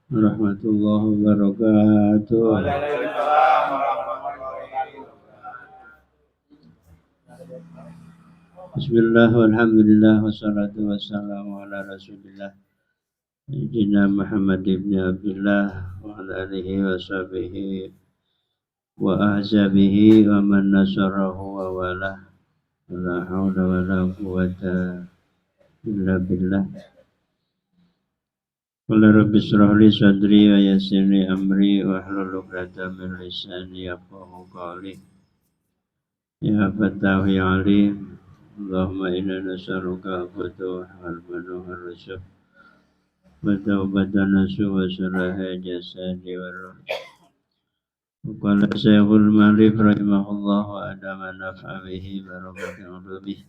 warahmatullahi wabarakatuh. Bismillah walhamdulillah wassalatu wassalamu ala rasulillah Sayyidina Muhammad ibn Abdullah wa ala alihi wa sahbihi wa ahzabihi wa man nasarahu wa wala la hawla wa la quwata illa billah. Qala rabbi israh li sadri wa yassir li amri wa hlul 'uqdatam min lisani yafqahu qawli. Ya Fattah ya Alim, Allahumma inna nas'aluka al-futuh wal-manuh wal-rusuh wa taubatan nasuh wa sulaha jasadi wa ruh. Qala Syekhul Malif rahimahullah wa adama naf'a bihi barakati ulumih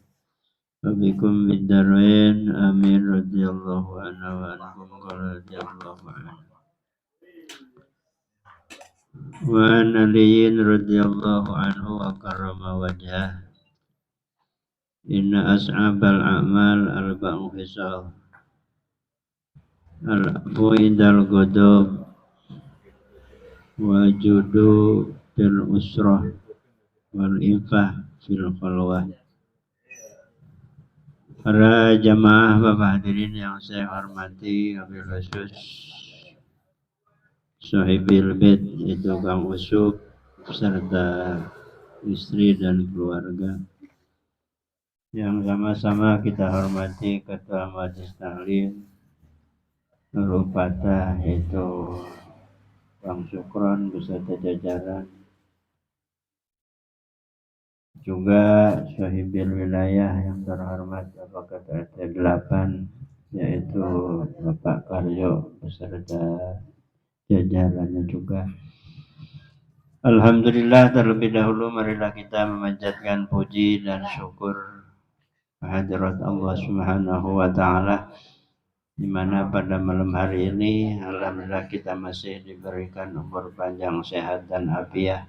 wa bikum bid-darain amin radhiyallahu anhu wa ankum qala radhiyallahu anhu. Wa an aliyin radhiyallahu anhu wa karrama wajhah. Inna as'abal a'mal arba'u khisal. Al-afu indal ghadab wa judu fil usrah wal infah fil khalwah. Para jamaah Bapak hadirin yang saya hormati, wabil khusus Sahibil Bait itu Kang Usuk serta istri dan keluarga yang sama-sama kita hormati Ketua Majelis Taklim Nurul Fatah yaitu Bang Sukron beserta jajaran, juga Sahibil Wilayah yang terhormat Bapak RT 8 yaitu Bapak Karyo beserta jajarannya juga. Alhamdulillah, terlebih dahulu marilah kita memanjatkan puji dan syukur kehadirat Allah Subhanahu wa taala, di mana pada malam hari ini alhamdulillah kita masih diberikan umur panjang, sehat dan afiat,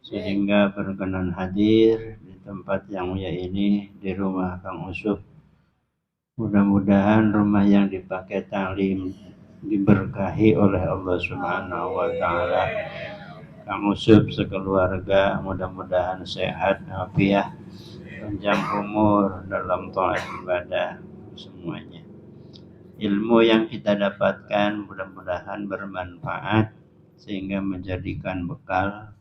sehingga berkenan hadir di tempat yang mulia ini, di rumah Kang Usuk. Mudah-mudahan rumah yang dipakai taklim diberkahi oleh Allah Subhanahu wa taala. Kang Usuk sekeluarga mudah-mudahan sehat, afiat, panjang umur dalam taat ibadah semuanya. Ilmu yang kita dapatkan mudah-mudahan bermanfaat sehingga menjadikan bekal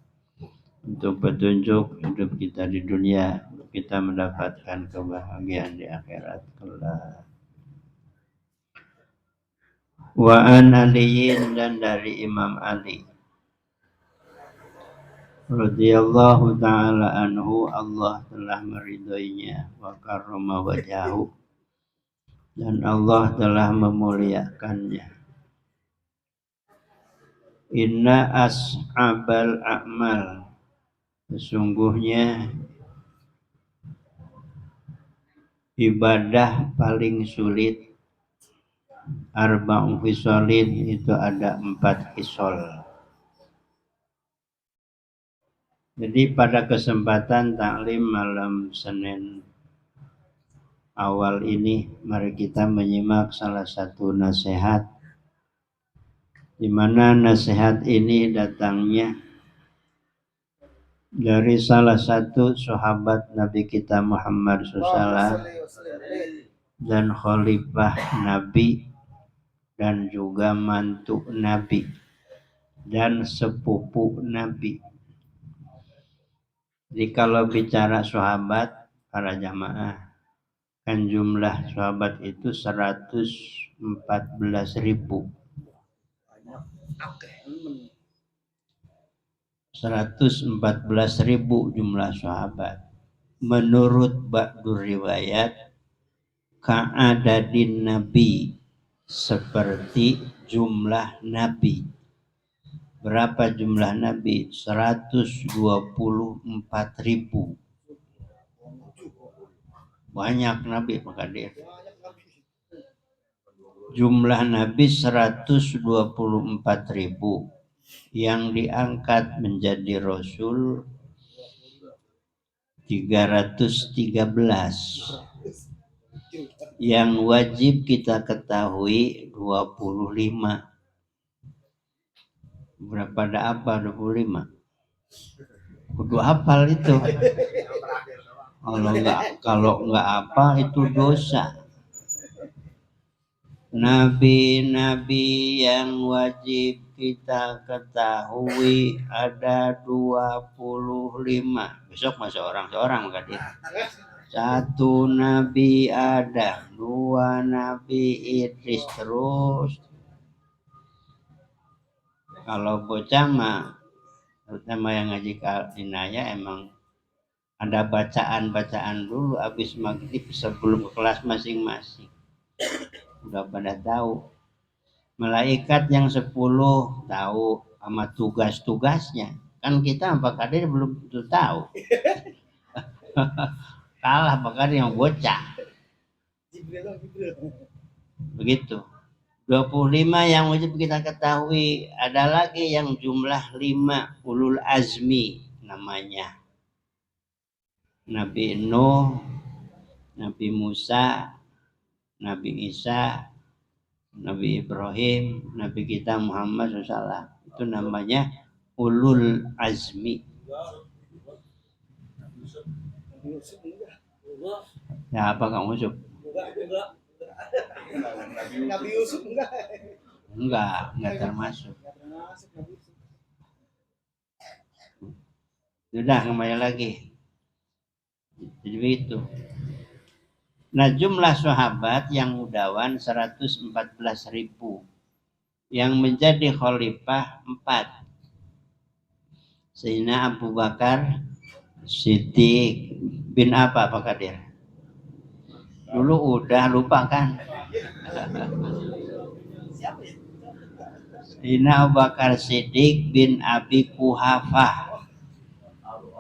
untuk petunjuk hidup kita di dunia, kita mendapatkan kebahagiaan di akhirat kelak. Wa an aliyin, dan dari Imam Ali radhiyallahu ta'ala anhu, Allah telah meridhoinya, wa karrama wajhahu, dan Allah telah memuliakannya. Inna as'abal a'mal, sesungguhnya ibadah paling sulit, arba'u khisalin, itu ada 4 khisal. Jadi pada kesempatan taklim malam Senin awal ini, mari kita menyimak salah satu nasihat, di mana nasihat ini datangnya dari salah satu sahabat Nabi kita Muhammad SAW dan khalifah Nabi dan juga mantu Nabi dan sepupu Nabi. Jadi kalau bicara sahabat, para jamaah, kan jumlah sahabat itu 114.000. 114.000 jumlah sahabat. Menurut ba'dur riwayat, ka'adadin Nabi, seperti jumlah Nabi. Berapa jumlah Nabi? 124.000. Banyak Nabi, maka dia jumlah Nabi 124.000. Yang diangkat menjadi Rasul 313. Yang wajib kita ketahui 25. Berapa ada apa 25? Kudu hafal itu. Kalau nggak apa itu dosa. Nabi-nabi yang wajib kita ketahui ada 25. Besok masuk orang-orang dia. 1 Nabi Adam, 2 Nabi Idris, terus kalau bocah mah terutama yang ngaji Inaya emang ada bacaan-bacaan dulu habis maghrib sebelum ke kelas masing-masing. Udah pada tahu. Malaikat yang 10 tahu sama tugas-tugasnya. Kan kita apa kadir belum tentu tahu. Kalah bakal yang bocah. Begitu. 25 yang wajib kita ketahui. Ada lagi yang jumlah 5 ulul azmi namanya. Nabi Nuh, Nabi Musa, Nabi Isa, Nabi Ibrahim, Nabi kita Muhammad SAW. Itu namanya ulul azmi. Ya apa kamu Yusuf? Nabi Yusuf enggak? Enggak termasuk. Sudah kembali lagi. Jadi begitu. Nah jumlah sahabat yang udawan 114.000. Yang menjadi khalifah 4. Sayyidina Abu Bakar Siddiq bin apa Pak Kadir? Dulu udah lupa kan? Sayyidina Abu Bakar Siddiq bin Abi Kuhafah.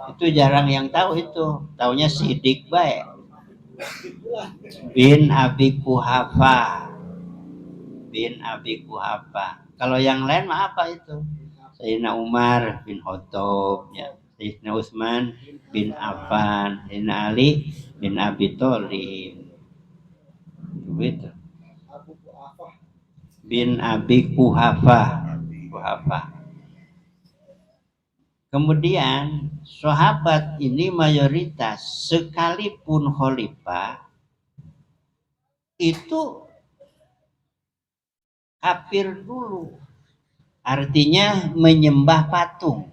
Itu jarang yang tahu itu. Taunya Siddiq baik. Bin Abi Kuhafah. Bin Abi Kuhafah. Kalau yang lain mah apa itu? Sayyidina Umar bin Khattab, ya. Sayyidina Utsman bin Affan, Sayyidina Ali bin Abi Thalib. Begitu. Bin Abi Kuhafah. Kemudian sahabat ini mayoritas sekalipun khalifah itu kafir dulu. Artinya menyembah patung.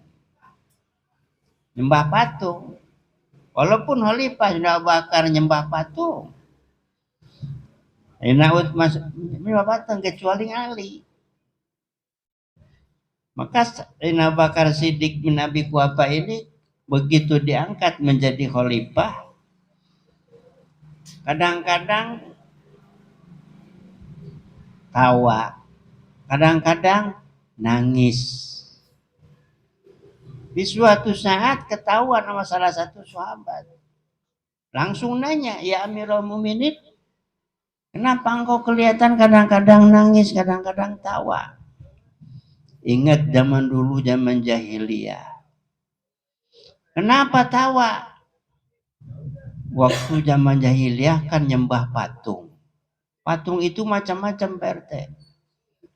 Nyembah patung. Walaupun khalifah sudah bakar nyembah patung. Enak nyembah patung kecuali Ali. Maka Sayyidina Bakar Siddiq bin Abi Kuhafah ini begitu diangkat menjadi khalifah, kadang-kadang tawa, kadang-kadang nangis. Di suatu saat ketahuan sama salah satu sahabat. Langsung nanya, ya Amirul Mukminin, kenapa engkau kelihatan kadang-kadang nangis, kadang-kadang tawa? Ingat zaman dulu, zaman jahiliyah. Kenapa tawa? Waktu zaman jahiliyah kan nyembah patung. Patung itu macam-macam PRT.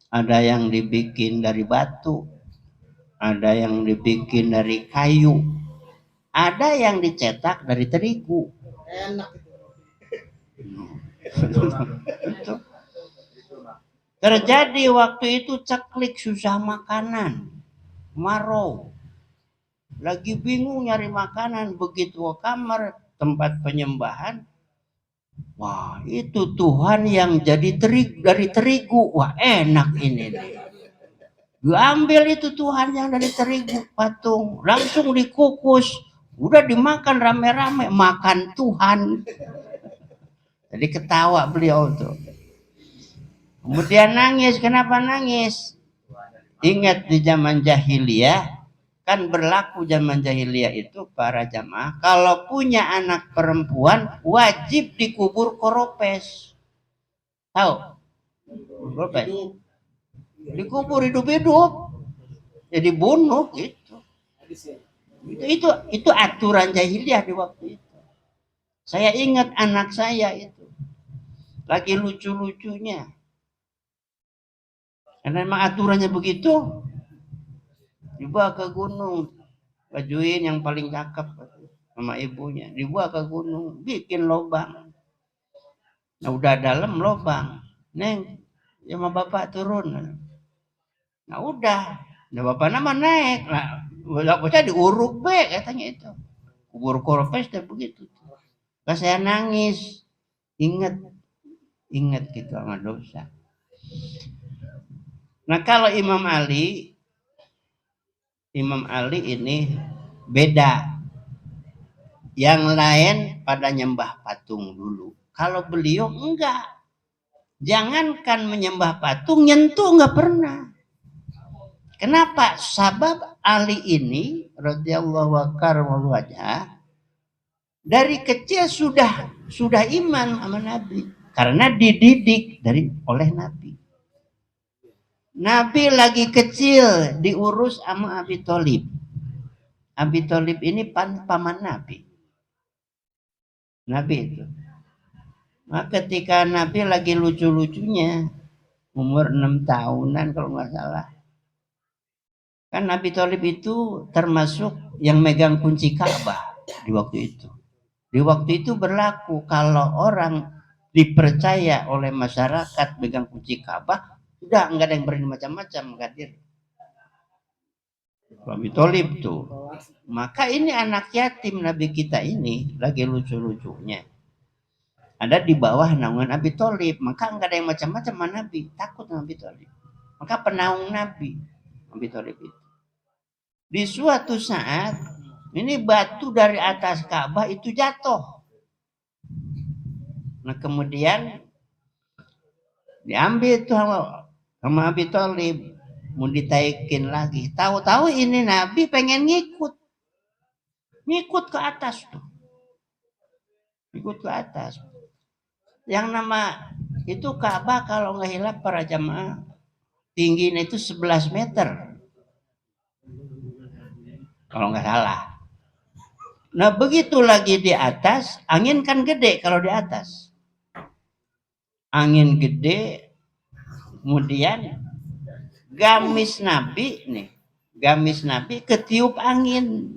Ada yang dibikin dari batu, ada yang dibikin dari kayu, ada yang dicetak dari terigu. Enak itu. Terjadi waktu itu ceklik susah makanan, marau, lagi bingung nyari makanan, begitu ke kamar tempat penyembahan, wah itu Tuhan yang jadi dari terigu, wah enak ini nih. Diambil itu Tuhan yang dari terigu patung, langsung dikukus, udah dimakan rame-rame, makan Tuhan. Jadi ketawa beliau tuh. Kemudian nangis, kenapa nangis? Ingat di zaman jahiliyah, kan berlaku zaman jahiliyah itu para jamaah kalau punya anak perempuan wajib dikubur koropes. Tahu? Koropes. Dikubur hidup-hidup. Jadi bunuh gitu. Itu aturan jahiliyah di waktu itu. Saya ingat anak saya itu lagi lucu-lucunya. Karena memang aturannya begitu. dibawa ke gunung, bajuin yang paling cakep sama ibunya, dibawa ke gunung, bikin lubang. Nah udah dalam lubang, neng, ya sama bapak turun. Nah udah, nah bapak nama naik, nah bapaknya diuruk be katanya itu, kubur koropes dan begitu. Pas saya nangis, inget gitu sama dosa. Nah kalau Imam Ali ini beda. Yang lain pada nyembah patung dulu. Kalau beliau enggak. Jangankan menyembah patung, nyentuh enggak pernah. Kenapa? Sabab Ali ini radhiyallahu anhu dari kecil sudah iman sama Nabi karena dididik oleh Nabi. Nabi lagi kecil diurus sama Abi Thalib. Abi Thalib ini paman Nabi. Nabi itu. Nah, ketika Nabi lagi lucu-lucunya, umur 6 tahunan kalau nggak salah. Kan Nabi Thalib itu termasuk yang megang kunci Ka'bah di waktu itu. Di waktu itu berlaku kalau orang dipercaya oleh masyarakat megang kunci Ka'bah, sudah nggak ada yang berani macam-macam hadir. Abi Thalib tuh. Maka ini anak yatim Nabi kita ini lagi lucu-lucunya. Ada di bawah naungan Abi Thalib, maka nggak ada yang macam-macam sama Nabi, takut sama Abi Thalib. Maka penaung Nabi Abi Thalib itu. Di suatu saat ini batu dari atas Ka'bah itu jatuh. Nah kemudian diambil itu sama Abi Thalib, mau ditaikin lagi. Tahu-tahu ini Nabi pengen ngikut ke atas tuh, ikut ke atas. Yang nama itu Ka'bah kalau nggak hilap para jamaah tingginya itu 11 meter kalau nggak salah. Nah begitu lagi di atas, angin kan gede kalau di atas. Angin gede, kemudian gamis Nabi ketiup angin.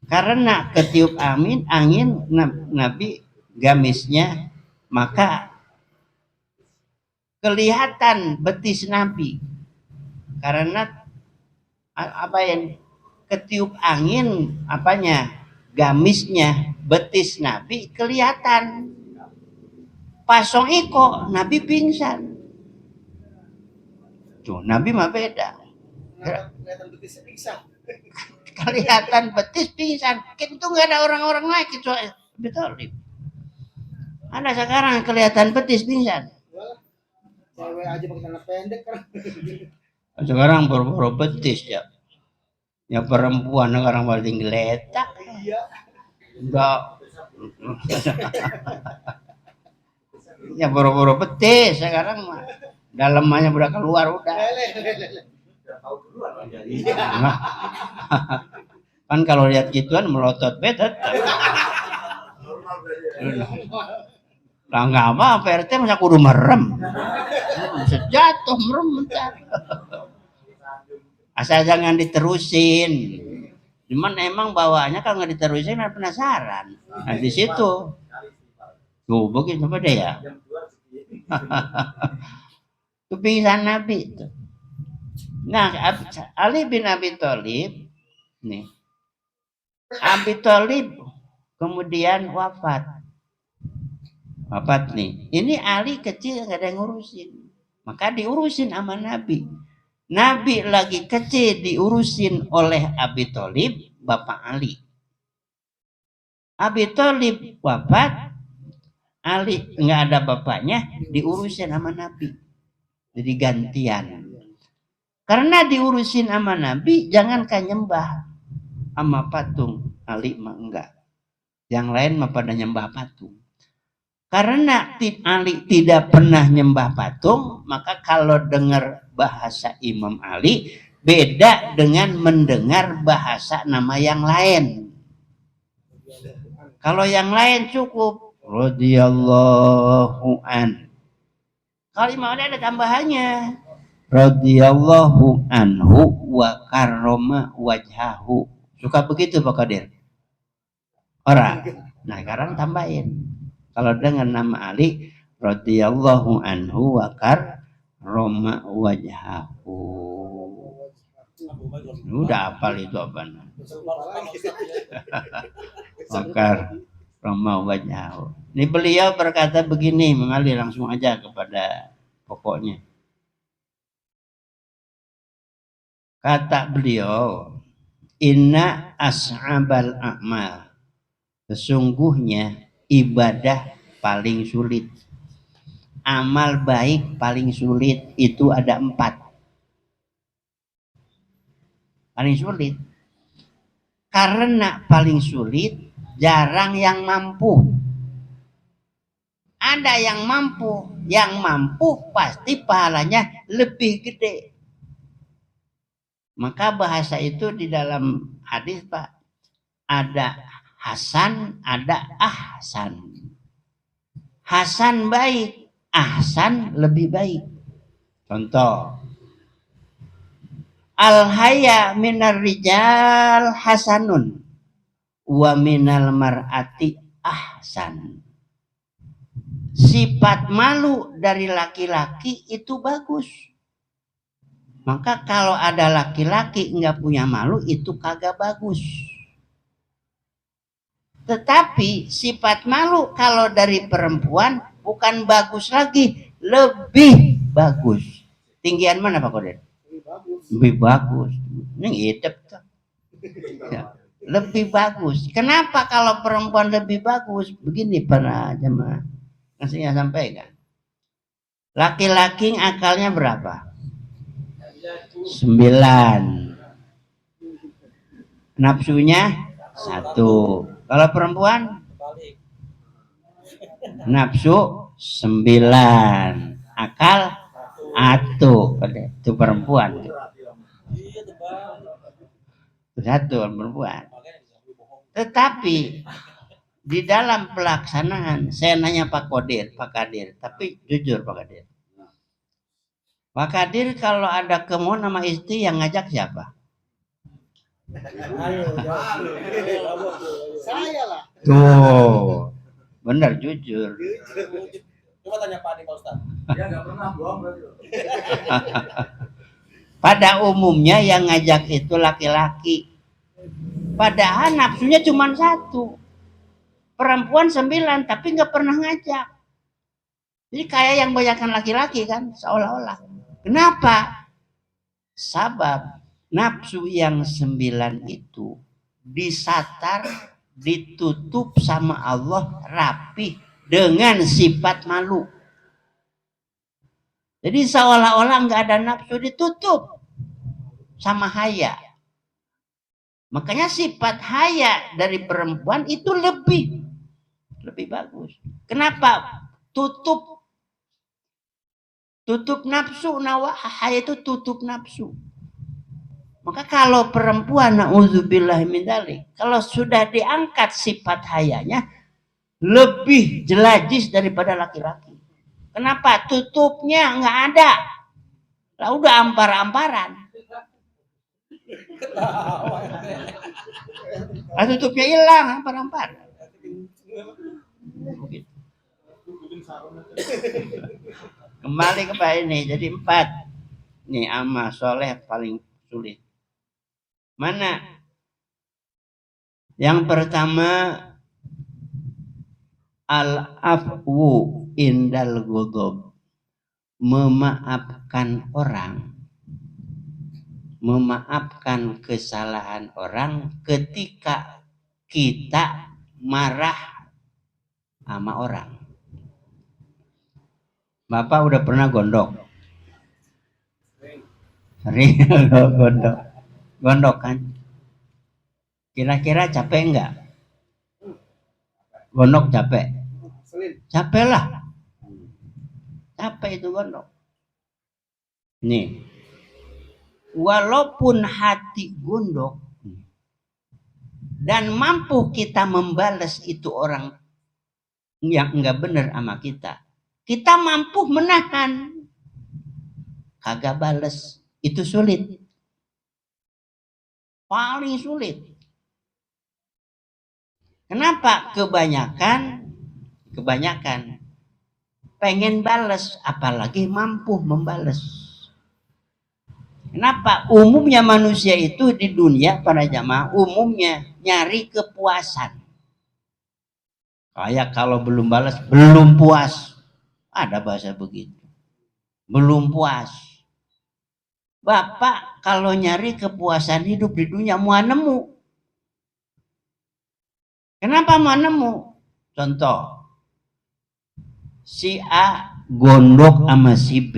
Karena ketiup angin Nabi gamisnya, maka kelihatan betis Nabi. Karena apa yang ketiup angin apanya gamisnya betis Nabi kelihatan. Pasong iko Nabi pingsan. Tuh Nabi mah beda. Kelihatan betis pingsan. Itu nggak ada orang-orang naik kecuali betul. Ada sekarang kelihatan betis pingsan. Cewek aja pakai celana pendek kan. Sekarang boro-boro betis ya. Ya perempuan sekarang paling geletak. Iya. Enggak. Ya boro-boro betis sekarang mah. Dalamannya udah keluar udah. Kan kalau lihat gituan melotot betet. Lah nggak apa PRT masa kudu merem. Bisa jatuh merem bentar. Asal jangan diterusin. Cuman emang bawaannya kalau nggak diterusin kan penasaran. Nah di situ. Tuh begitu apa deh ya? Kepikiran Nabi itu. Nah Ali bin Abi Thalib nih. Abi Thalib kemudian wafat nih. Ini Ali kecil gak ada yang ngurusin. Maka diurusin sama Nabi. Nabi lagi kecil diurusin oleh Abi Thalib, Bapak Ali. Abi Thalib wafat, Ali nggak ada bapaknya, diurusin sama Nabi. Jadi gantian. Karena diurusin sama Nabi, jangankan nyembah sama patung. Ali mah enggak. Yang lain mah pada nyembah patung. Karena Ali tidak pernah nyembah patung, maka kalau dengar bahasa Imam Ali beda dengan mendengar bahasa nama yang lain. Kalau yang lain cukup radhiyallahu an. Kalau Imam Ali ada tambahannya. radhiyallahu anhu wa karrama wajhahu. Suka begitu Pak Kadir? Orang. Nah, sekarang tambahin. Kalau dengan nama Ali, radhiyallahu anhu wa karrama wajhahu. Udah hafal itu apa? Wakar Roma wajhahu. Ini beliau berkata begini, mengalir langsung aja kepada pokoknya. Kata beliau, inna as'abal a'mal. Sesungguhnya ibadah paling sulit. Amal baik paling sulit itu ada 4. Paling sulit. Karena paling sulit, jarang yang mampu. Ada yang mampu pasti pahalanya lebih gede. Maka bahasa itu di dalam hadis Pak, ada hasan, ada ahsan. Hasan baik, ahsan lebih baik. Contoh, al-haya minar rijal hasanun wa minal mar'ati ahsan. Sifat malu dari laki-laki itu bagus. Maka kalau ada laki-laki nggak punya malu itu kagak bagus. Tetapi sifat malu kalau dari perempuan bukan bagus lagi, lebih bagus. Tinggian mana Pak Kodir? Lebih bagus. Ini hidup tuh. Ya. Lebih bagus. Kenapa kalau perempuan lebih bagus? Begini para jemaah. Maksudnya sampaikan. Laki-laki akalnya berapa? 9. Nafsunya 1. Kalau perempuan nafsu 9. Akal 1. Itu perempuan. 1 perempuan. Tetapi di dalam pelaksanaan, saya nanya Pak Kadir, tapi jujur Pak Kadir. Pak Kadir kalau ada kemauan sama istri yang ngajak siapa? Saya lah. Tuh, benar jujur. Coba tanya Pak Adi Pak Ustaz. Dia nggak pernah bohong berarti. Pada umumnya yang ngajak itu laki-laki. Padahal nafsunya cuma 1. Perempuan 9, tapi nggak pernah ngajak. Jadi kayak yang banyakkan laki-laki kan, seolah-olah. Kenapa? Sabab nafsu yang 9 itu disatar, ditutup sama Allah rapi dengan sifat malu. Jadi seolah-olah nggak ada nafsu, ditutup sama haya. Makanya sifat haya dari perempuan itu lebih bagus. Kenapa? Tutup nafsu, haya itu tutup nafsu. Maka kalau perempuan, na'udzubillah min dzalik, kalau sudah diangkat sifat hayanya, lebih jelajis daripada laki-laki. Kenapa? Tutupnya nggak ada. Lah udah ampar-amparan. Lah tutupnya hilang, ampar-amparan. Kembali kepada ini, jadi 4. Nih amal soleh paling sulit. Mana? Yang pertama, al-afwu indal ghadab. Memaafkan orang. Memaafkan kesalahan orang ketika kita marah sama orang. Bapak udah pernah gondok? Sering gondok kan? Kira-kira capek enggak? Gondok capek? Capek lah. Capek itu gondok. Nih, walaupun hati gondok dan mampu kita membalas itu orang yang enggak benar sama kita, kita mampu menahan. kagak bales. Itu sulit. Paling sulit. Kenapa? Kebanyakan pengen bales, apalagi mampu membales. Kenapa? Umumnya manusia itu di dunia para jamaah umumnya nyari kepuasan. Kayak kalau belum balas belum puas. Ada bahasa begitu. Belum puas. Bapak kalau nyari kepuasan hidup di dunia mau nemu. Kenapa mau nemu? Contoh. Si A gondok sama si B.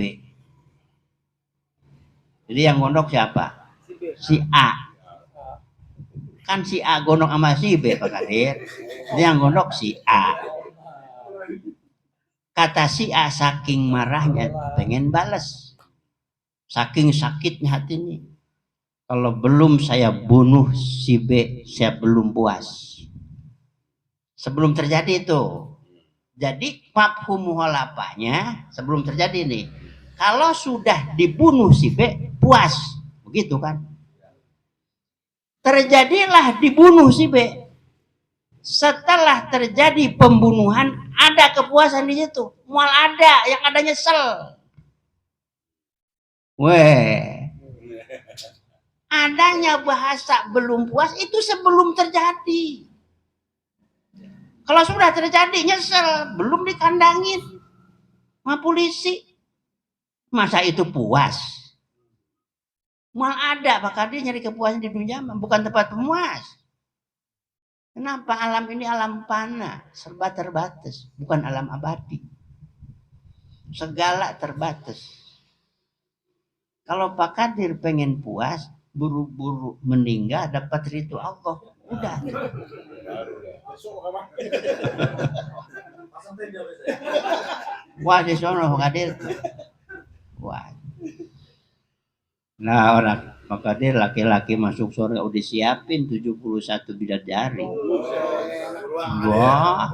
Jadi yang gondok siapa? Si A. Kan si A gondok sama si B, Pak Kadir. Jadi yang gondok si A. Kata si A saking marahnya pengen balas. Saking sakitnya hatinya. Kalau belum saya bunuh si B, saya belum puas. Sebelum terjadi itu. Jadi mafhum mukhalafahnya sebelum terjadi nih. Kalau sudah dibunuh si B, puas. Begitu kan? Terjadilah dibunuh si B. Setelah terjadi pembunuhan, ada kepuasan di situ. Mual ada, yang ada nyesel. Weh. Adanya bahasa belum puas itu sebelum terjadi. Kalau sudah terjadi nyesel, belum dikandangin sama polisi. Masa itu puas? Mual ada, maka dia nyari kepuasan di dunia bukan tempat pemuas. Kenapa alam ini alam fana, serba terbatas, bukan alam abadi. Segala terbatas. Kalau Pak Kadir pengen puas, buru-buru meninggal dapat ridho Allah. Udah. Wah, di sono Pak Kadir. Wah. Nah, orang Pak Kadir laki-laki masuk surga udah siapin 71 bidadari. Wah.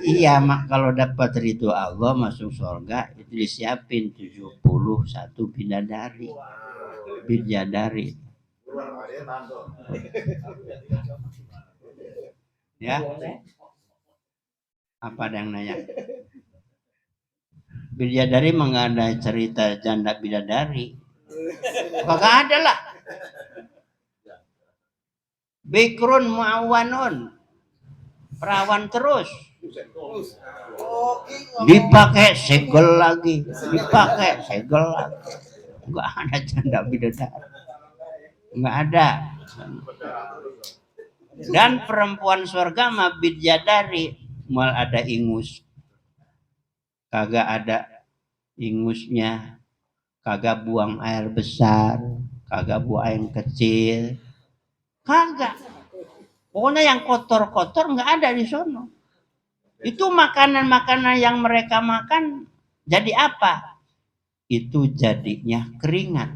Iya, mak kalau dapat ridho Allah masuk surga itu disiapin 71 bidadari. Bidadari. Ya. Apa ada yang nanya? Bidadari mah nggak ada cerita janda bidadari. Kagak ada lah. Bikrun muawanun. Perawan terus. Dipakai segel lagi. Dipakai segel lagi. Enggak ada janda bidadari. Enggak ada. Dan perempuan surga mah bidadari mal ada ingus. Kagak ada ingusnya, kagak buang air besar, kagak buang air kecil, kagak. Pokoknya yang kotor-kotor nggak ada di sono. Itu makanan-makanan yang mereka makan jadi apa? Itu jadinya keringat,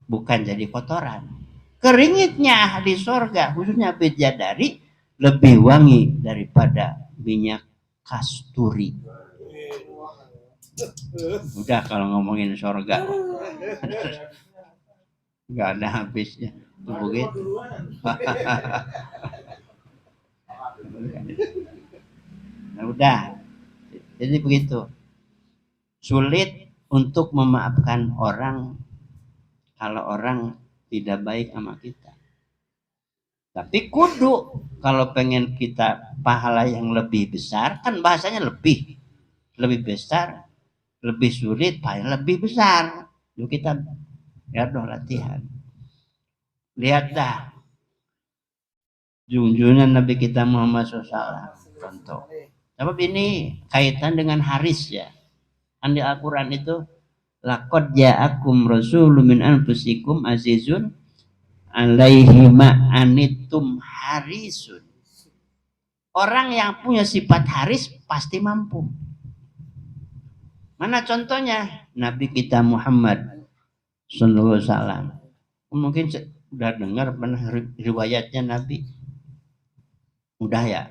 bukan jadi kotoran. Keringatnya di surga, khususnya bidadari, lebih wangi daripada minyak kasturi. Udah kalau ngomongin surga nggak ada habisnya itu begitu. Nah, udah jadi begitu, sulit untuk memaafkan orang kalau orang tidak baik sama kita. Tapi kudu kalau pengen kita pahala yang lebih besar, kan bahasanya lebih besar, lebih sulit, pahala lebih besar. Yuk kita ya dong latihan. Lihat dah junjungan Nabi kita Muhammad SAW. Contoh. Sebab ini kaitan dengan haris ya. Di Al-Quran itu laqad ja'akum rasulun min anfusikum azizun alaihi ma anittum harisun. Orang yang punya sifat haris pasti mampu. Mana contohnya? Nabi kita Muhammad sallallahu alaihi wasallam. Mungkin udah dengar pernah riwayatnya Nabi. Udah ya.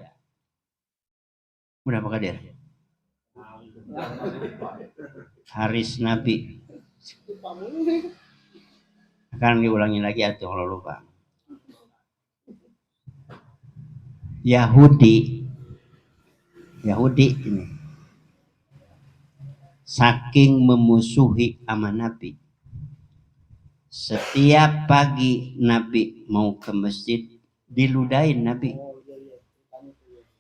Udah Pak Kadir? Haris Nabi. Akan diulangi lagi atau kalau lupa. Yahudi ini saking memusuhi sama Nabi, setiap pagi Nabi mau ke masjid diludahin Nabi.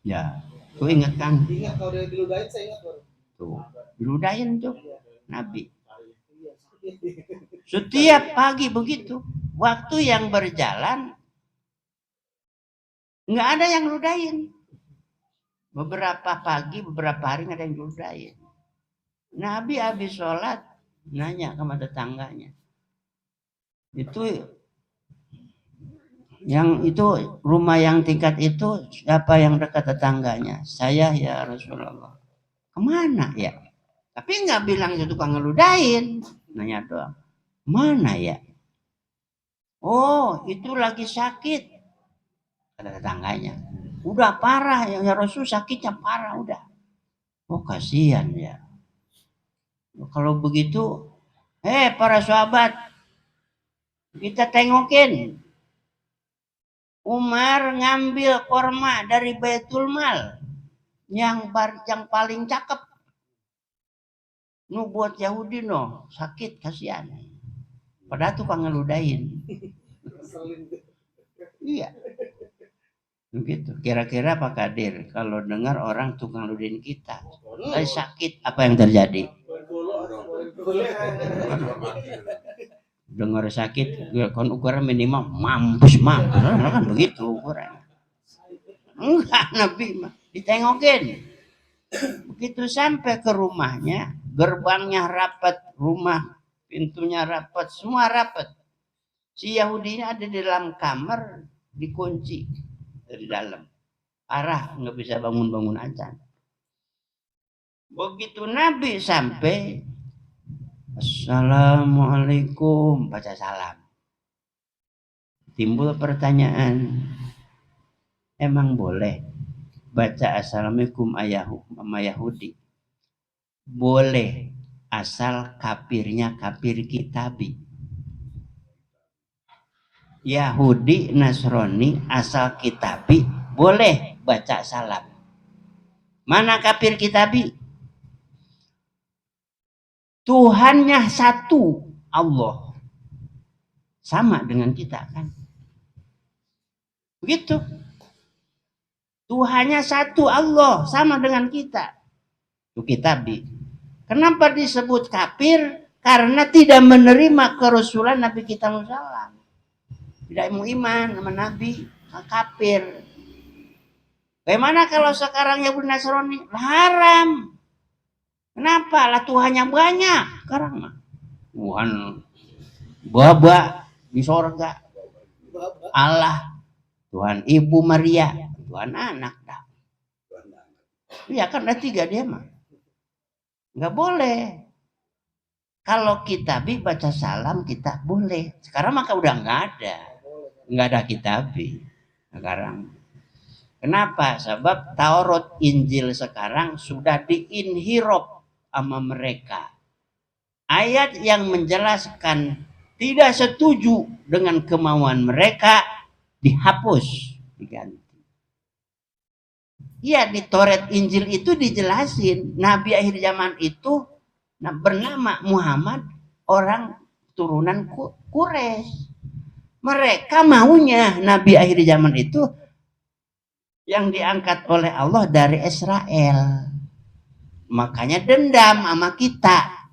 Ya, tuh ingat kan? Ingat kalau dia diludahin, saya ingat baru. Tuh, diludahin tuh Nabi. Setiap pagi begitu. Waktu yang berjalan nggak ada yang ludahin. Beberapa pagi, beberapa hari nggak ada yang ludahin. Nabi habis sholat nanya sama tetangganya, itu rumah yang tingkat itu siapa yang dekat tetangganya? Saya ya Rasulullah. Kemana ya? Tapi nggak bilang itu tukang ngeludahin, nanya doang. Mana ya? Oh, itu lagi sakit, kata tetangganya. Udah parah ya Rasul, sakitnya parah udah. Oh kasihan ya. Kalau begitu, para sahabat, kita tengokin. Umar ngambil korma dari Baitul Mal yang paling cakep. Nu buat Yahudi no, sakit kasihan. Padahal tukang ngeludahin. Iya. Begitu. Kira-kira Pak Kadir, kalau dengar orang tukang ngeludahin kita, saya sakit, apa yang terjadi? Dengar sakit, kan ukuran minimal mampus kan begitu ukuran. Enggak, Nabi mah ditengokin. Begitu sampai ke rumahnya, gerbangnya rapat, rumah pintunya rapat, semua rapat. Si Yahudinya ada di dalam kamar, dikunci dari dalam. Parah, nggak bisa bangun-bangun aja. Begitu Nabi sampai, Assalamualaikum, baca salam. Timbul pertanyaan, emang boleh baca Assalamualaikum sama Yahudi? Boleh, asal kafirnya kafir kitabi. Yahudi, Nasrani, asal kitabi boleh baca salam. Mana kafir kitabi? Tuhannya satu, Allah. Sama dengan kita kan? Begitu. Tuhannya satu, Allah, sama dengan kita. Itu kitabi. Kenapa disebut kafir? Karena tidak menerima kerasulan Nabi kita Muhammad. Tidak mau iman sama Nabi, kafir. Bagaimana kalau sekarang Yahudi Nasrani? Haram. Kenapa? Lah Tuhannya banyak. Sekarang mah Tuhan Baba di sorga, Allah, Tuhan Ibu Maria, Tuhan anak dah. Iya kan ada 3 dia mah. Nggak boleh. Kalau kitabi baca salam kita boleh. Sekarang maka udah nggak ada kitabi sekarang. Kenapa? Sebab Taurat Injil sekarang sudah diinhirop sama mereka. Ayat yang menjelaskan tidak setuju dengan kemauan mereka dihapus, diganti. Iya, di Taurat Injil itu dijelasin Nabi akhir zaman itu bernama Muhammad, orang turunan Quraisy. Mereka maunya Nabi akhir zaman itu yang diangkat oleh Allah dari Israel. Makanya dendam sama kita.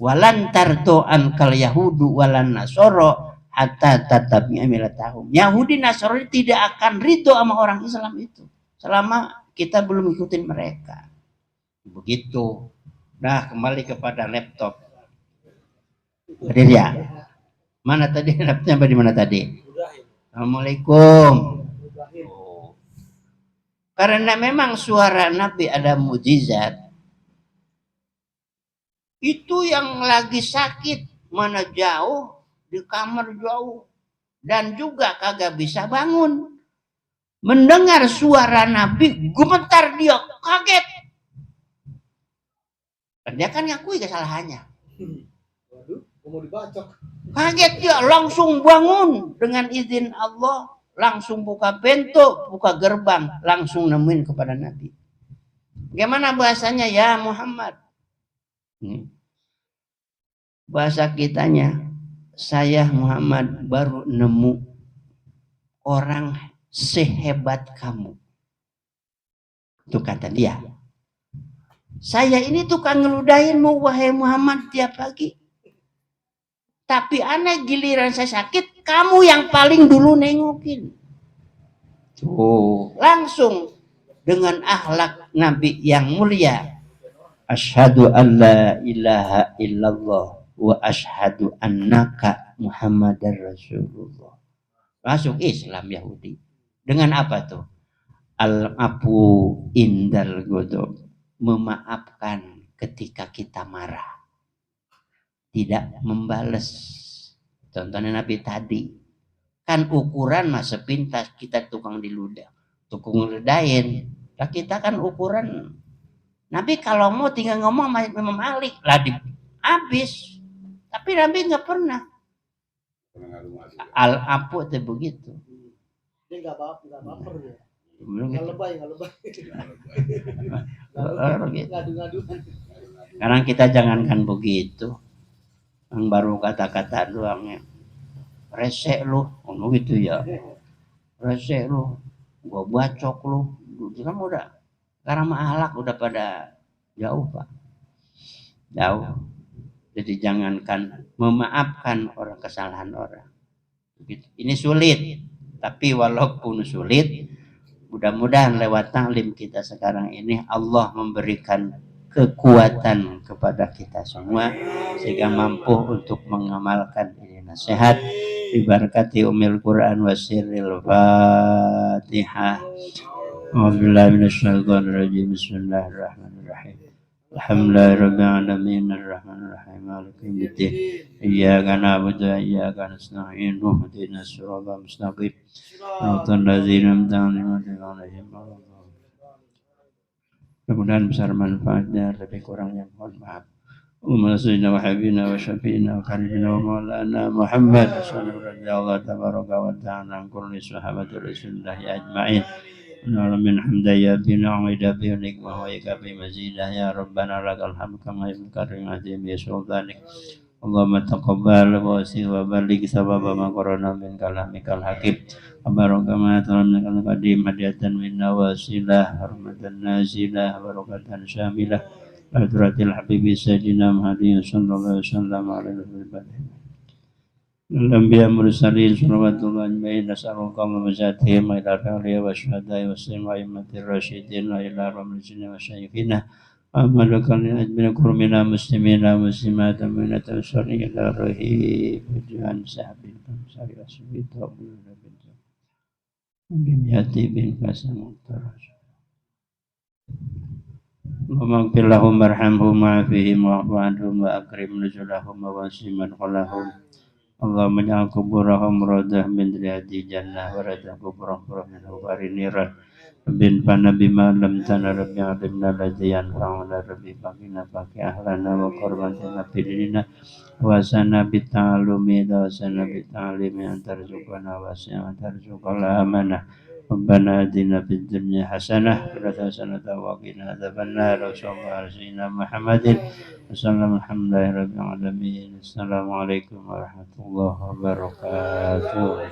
Walan tarto ankal yahudu walan nasoro hatta tatabnya milatahum. Yahudi Nasrani tidak akan ridho sama orang Islam itu selama kita belum ikutin mereka. Begitu. Nah, kembali kepada laptop. Hadir ya. Mana tadi laptopnya di mana tadi? Assalamualaikum. Oh. Karena memang suara Nabi ada mujizat. Itu yang lagi sakit, mana jauh, di kamar jauh, dan juga kagak bisa bangun. mendengar suara Nabi, gemetar dia, kaget. Dia kan ngakui kesalahannya. Waduh, mau dibacok. Kaget dia, langsung bangun dengan izin Allah, langsung buka pintu, buka gerbang, langsung nemuin kepada Nabi. Gimana bahasanya ya Muhammad? Bahasa kitanya, saya Muhammad baru nemu orang sehebat kamu. Itu kata dia. Saya ini tukang ngeludahinmu wahai Muhammad tiap pagi. Tapi aneh giliran saya sakit, kamu yang paling dulu nengokin. Tuh, langsung dengan akhlak Nabi yang mulia. Asyhadu an la ilaha illallah wa asyhadu annaka Muhammadar Rasulullah. Masuk Islam Yahudi. Dengan apa tuh? Al-afu indal ghadab. Memaafkan ketika kita marah. Tidak membalas. Contohnya Nabi tadi. Kan ukuran masa pintas kita tukang diludah. Tukang ngeludahin. Nah kita kan ukuran. Nabi kalau mau tinggal ngomong sama Imam Malik. Lah habis. Tapi Nabi nggak pernah. Al-afu itu begitu. Dia nggak baper ya. Nggak lebay. Ngadu-ngaduan. Sekarang kita jangankan begitu. Yang baru kata-kata doangnya. Resek lu, gitu ya. Resek lu, gua bacok lu. Kan udah, sekarang ahlak udah pada jauh Pak. Jauh. Jadi jangankan memaafkan orang kesalahan orang. Ini sulit. Tapi walaupun sulit, mudah-mudahan lewat taklim kita sekarang ini Allah memberikan kekuatan kepada kita semua sehingga mampu untuk mengamalkan ini nasihat diberkati umil Quran wa sirril Fatihah. A'udzubillahi minasyaitonir rajim. Bismillahirrahmanirrahim. Alhamdulillahirabbil alamin arrahmanir rahim maliki yaumiddin. Iyyaka na'budu wa iyyaka nasta'in. Ihdinas siratal mustaqim. Shiratal ladzina an'amta 'alaihim. Mudah-mudahan besar manfaatnya, lebih kurangnya mohon maaf. Allahumma sayyidina wa habibina wa syafi'ina wa karimina wa maulana Muhammad sallallahu tabaraka wa ta'ala an kulli sahabati Rasulillah ajma'in. Min hamda ya bi ni'mida bi nikmah wa ikabi mazidah ya Rabbana lakal hamd kama yabkarim azim ya sultanik. Allahumma taqabbal wa wasi wa baligh sababa ma qarana min kalamikal hakim. Barakama talamna qadim hadiyatan minna wasilah rahmatan nazilah barakatan syamilah hadratil habibi sayyidina Muhammadin sallallahu alaihi wasallam alaihi wasallam. Al-Anbiya Mursalin Salawatullah Ajma'in Nas'alullah Mazatihim ila al-awliya wa syuhada'i wa sallim wa immatir rasyidin wa ila ramlizina wa syayikhina Ahmadukan ajmina kurmina muslimina muslimat amina tawsari ila rohi Fujuhan sahabin Tamsari asmi ta'bul Nabin Bimyati bin Qasam Muqtaras Allahumma gfir lahum warhamhum wa'afihim wa'fu anhum wa akrim nuzulahum wa wasiman qalahum Allahumma ja'al kuburahum radah min riyadi jannah wa radah kuburahum min hubari niran bin fana bima lam tana rabbi alimna ladhi yanfa'una rabbi faqina faqi ahlana wa qurbatina bidinina wa sana bita'alumi wa sana bita'alimi antarzuqana wa sana antarzuqala amanah Rabbana adina fid dunya hasanah wa hasanah wa qina adzabannar sallallahu alaihi Muhammadin wasallam alhamdulillahi rabbil alamin. Assalamualaikum warahmatullahi wabarakatuh.